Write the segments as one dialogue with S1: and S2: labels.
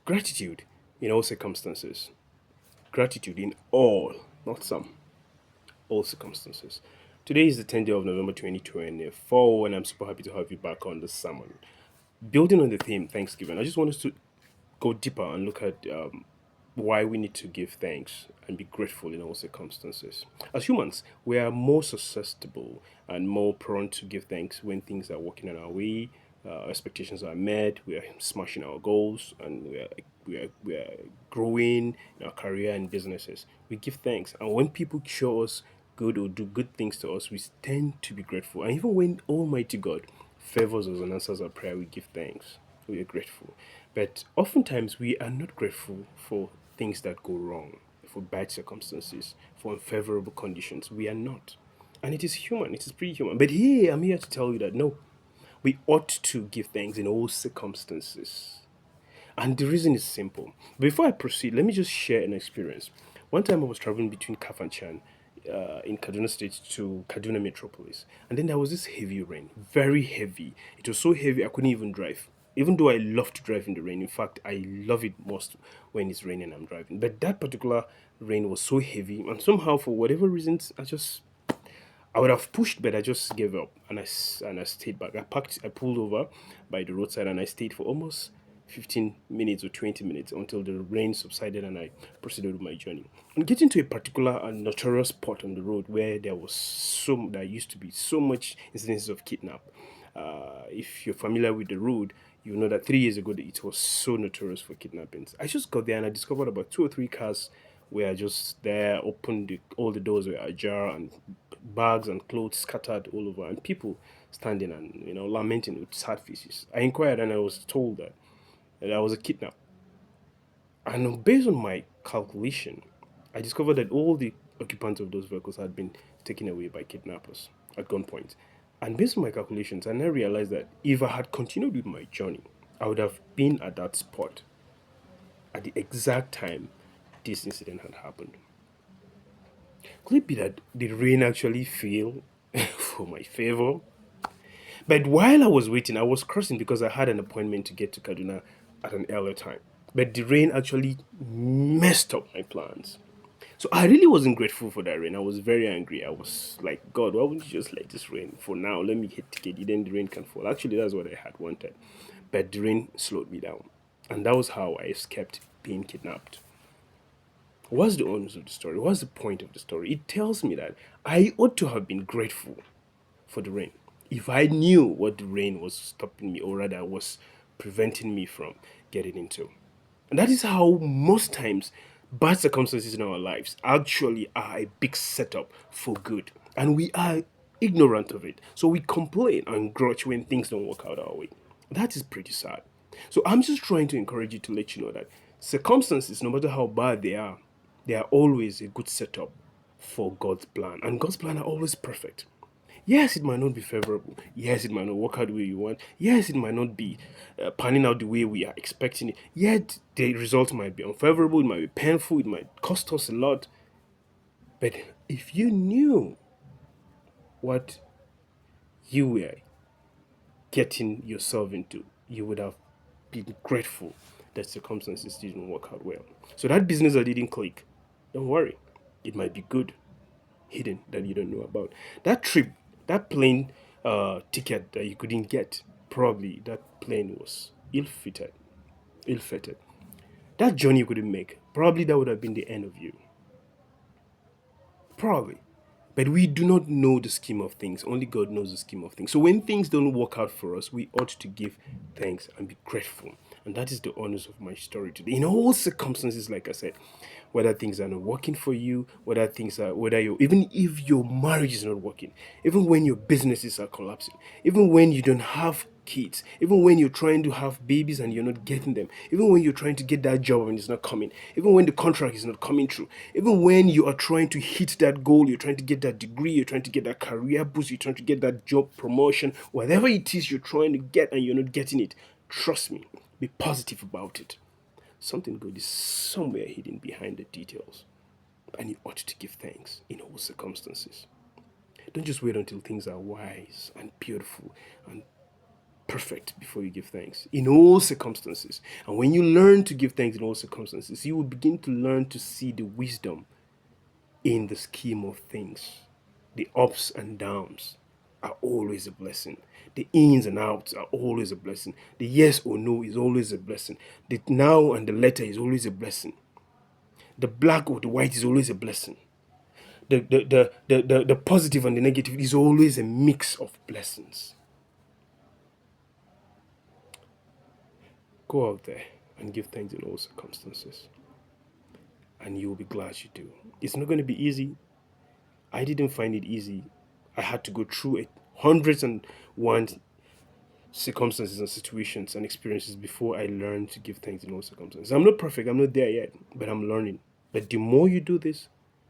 S1: Gratitude in all circumstances. Gratitude in all, not some, all circumstances. Today is the 10th day of November 2024, and I'm super happy to have you back on the sermon. Building on the theme Thanksgiving, I just want us to go deeper and look at why we need to give thanks and be grateful in all circumstances. As humans, we are more susceptible and more prone to give thanks when things are working in our way, our expectations are met, we are smashing our goals, and we are growing in our career and businesses. We give thanks, and when people show us good or do good things to us, we tend to be grateful. And even when Almighty God favors us and answers our prayer, we give thanks. We are grateful. But oftentimes we are not grateful for things that go wrong, for bad circumstances, for unfavorable conditions. We are not. And it is human, it is pretty human. But here, I'm here to tell you that no, we ought to give thanks in all circumstances. And the reason is simple. Before I proceed, let me just share an experience. One time I was traveling between Kafanchan in Kaduna State to Kaduna Metropolis. And then there was this heavy rain, very heavy. It was so heavy I couldn't even drive. Even though I love to drive in the rain, in fact, I love it most when it's raining and I'm driving. But that particular rain was so heavy, and somehow, for whatever reasons, I would have pushed, but I just gave up and I stayed back. I pulled over by the roadside and I stayed for almost 15 minutes or 20 minutes until the rain subsided and I proceeded with my journey. And getting to a particular and notorious spot on the road where there used to be so much incidences of kidnap. If you're familiar with the road, you know that 3 years ago it was so notorious for kidnappings. I just got there and I discovered about two or three cars were just there, all the doors were ajar, and bags and clothes scattered all over, and people standing and lamenting with sad faces. I inquired and I was told that there was a kidnap. And based on my calculation, I discovered that all the occupants of those vehicles had been taken away by kidnappers at gunpoint. And based on my calculations, I now realized that if I had continued with my journey, I would have been at that spot at the exact time this incident had happened. Could it be that the rain actually fell for my favor? But while I was waiting, I was crossing because I had an appointment to get to Kaduna at an earlier time. But the rain actually messed up my plans. So I really wasn't grateful for that rain. I was very angry. I was like, God, why wouldn't you just let this rain for now? Let me hit ticket, then the rain can fall. Actually, that's what I had wanted. But the rain slowed me down. And that was how I escaped being kidnapped. What's the honest of the story? What's the point of the story? It tells me that I ought to have been grateful for the rain. If I knew what the rain was stopping me, or rather was preventing me from getting into. And that is how most times bad circumstances in our lives actually are a big setup for good. And we are ignorant of it. So we complain and grudge when things don't work out our way. That is pretty sad. So I'm just trying to encourage you to let you know that circumstances, no matter how bad they are always a good setup for God's plan. And God's plan are always perfect. Yes, it might not be favorable. Yes, it might not work out the way you want. Yes, it might not be panning out the way we are expecting it. Yet, the result might be unfavorable, it might be painful, it might cost us a lot. But if you knew what you were getting yourself into, you would have been grateful that circumstances didn't work out well. So, that business that didn't click, don't worry. It might be good hidden that you don't know about. That trip, that plane ticket that you couldn't get, probably that plane was ill-fitted, ill-fitted. That journey you couldn't make, probably that would have been the end of you. Probably. But we do not know the scheme of things. Only God knows the scheme of things. So when things don't work out for us, we ought to give thanks and be grateful. And that is the honors of my story today. In all circumstances, like I said, whether things are not working for you, whether you even if your marriage is not working, even when your businesses are collapsing, even when you don't have kids, even when you're trying to have babies and you're not getting them, even when you're trying to get that job and it's not coming, even when the contract is not coming through, even when you are trying to hit that goal, you're trying to get that degree, you're trying to get that career boost, you're trying to get that job promotion, whatever it is you're trying to get and you're not getting it, trust me, be positive about it. Something good is somewhere hidden behind the details, and you ought to give thanks in all circumstances. Don't just wait until things are wise and beautiful and perfect before you give thanks in all circumstances. And when you learn to give thanks in all circumstances, you will begin to learn to see the wisdom in the scheme of things. The ups and downs are always a blessing. The ins and outs are always a blessing. The yes or no is always a blessing. The now and the later is always a blessing. The black or the white is always a blessing. The positive and the negative is always a mix of blessings. Go out there and give thanks in all circumstances, and you will be glad you do. It's not going to be easy. I didn't find it easy. I had to go through it hundreds and one circumstances and situations and experiences before I learned to give thanks in all circumstances. I'm not perfect, I'm not there yet, but I'm learning. But the more you do this,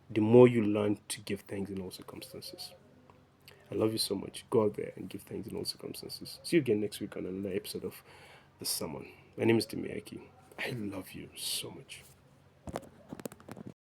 S1: the more you learn to give thanks in all circumstances. I love you so much. Go out there and give thanks in all circumstances. See you again next week on another episode of The Sermon. My name is Timiaki. I love you so much.